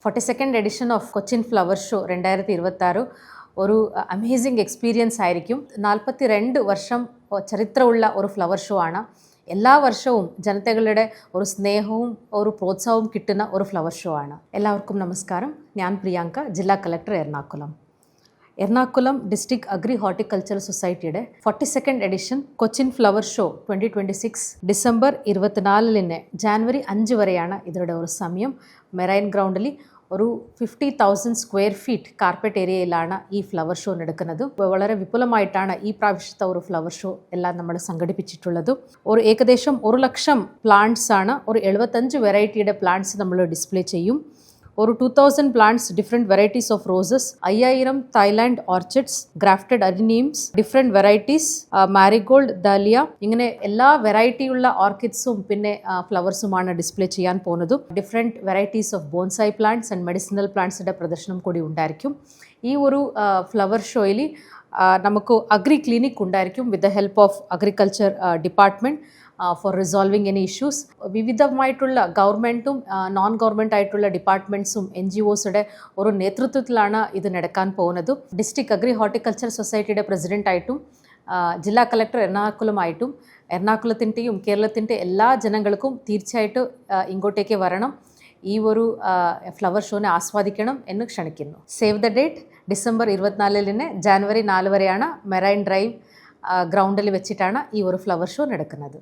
42nd edition of Cochin flower show 2026 ഒരു amazing experience ആയിരിക്കും. 42 വർഷം ചരിത്രമുള്ള ഒരു ഫ്ലവർ ഷോ ആണ്. എല്ലാ വർഷവും ജനതകളുടെ ഒരു സ്നേഹവും ഒരു പ്രോത്സാഹവും കിട്ടുന്ന ഒരു ഫ്ലവർ ഷോ ആണ്. എല്ലാവർക്കും നമസ്കാരം. ഞാൻ പ്രിയാങ്ക, ജില്ലാ collector Ernakulam. Ernakulam district agri horticulture സൊസൈറ്റിയുടെ 42nd edition Cochin flower show 2026 December 24 January 5 വരെയാണ് ഇതിയുടെ ഒരു സമയം. മെറൈൻ ഗ്രൗണ്ടിൽ ഒരു 50,000 സ്ക്വയർ ഫീറ്റ് കാർപ്പറ്റ് ഏരിയയിലാണ് ഈ ഫ്ലവർ ഷോ നടക്കുന്നത്. വളരെ വിപുലമായിട്ടാണ് ഈ പ്രാവശ്യത്തെ ഒരു ഫ്ലവർ ഷോ എല്ലാം നമ്മൾ സംഘടിപ്പിച്ചിട്ടുള്ളത്. ഒരു ഏകദേശം 1 ലക്ഷം പ്ലാന്റ്സ് ആണ്. ഒരു 75 വെറൈറ്റിയുടെ പ്ലാന്റ്സ് നമ്മൾ ഡിസ്പ്ലേ ചെയ്യും. ഒരു 2000 plants, different varieties of roses, 5000 Thailand orchids, grafted adeniums, different varieties, marigold, dahlia, ഇങ്ങനെ എല്ലാ വെറൈറ്റിയുള്ള ഓർക്കിഡ്സും പിന്നെ ഫ്ലവേഴ്സുമാണ് ഡിസ്പ്ലേ ചെയ്യാൻ പോകുന്നത്. Different varieties of bonsai plants and medicinal പ്ലാന്റ്സിൻ്റെ പ്രദർശനം കൂടി ഉണ്ടായിരിക്കും. ഈ ഒരു ഫ്ലവർ ഷോയിൽ നമുക്ക് അഗ്രി ക്ലിനിക് ഉണ്ടായിരിക്കും with the help of agriculture department for resolving any issues. വിവിധമായിട്ടുള്ള ഗവൺമെൻറ്റും നോൺ ഗവൺമെൻറ് ആയിട്ടുള്ള ഡിപ്പാർട്ട്മെൻറ്റ്സും NGOsയുടെ ഒരു നേതൃത്വത്തിലാണ് ഇത് നടക്കാൻ പോകുന്നത്. ഡിസ്ട്രിക്ട് അഗ്രി ഹോർട്ടിക്കൾച്ചർ സൊസൈറ്റിയുടെ പ്രസിഡൻ്റായിട്ടും ജില്ലാ കളക്ടർ എറണാകുളമായിട്ടും എറണാകുളത്തിൻ്റെയും കേരളത്തിൻ്റെ എല്ലാ ജനങ്ങൾക്കും തീർച്ചയായിട്ടും ഇങ്ങോട്ടേക്ക് വരണം, ഈ ഒരു ഫ്ലവർ ഷോനെ ആസ്വദിക്കണം എന്ന് ക്ഷണിക്കുന്നു. Save the date December 24 January 4 വരെയാണ് മെറൈൻ ഡ്രൈവ് ഗ്രൗണ്ടിൽ വെച്ചിട്ടാണ് ഈ ഒരു ഫ്ലവർ ഷോ നടക്കുന്നത്.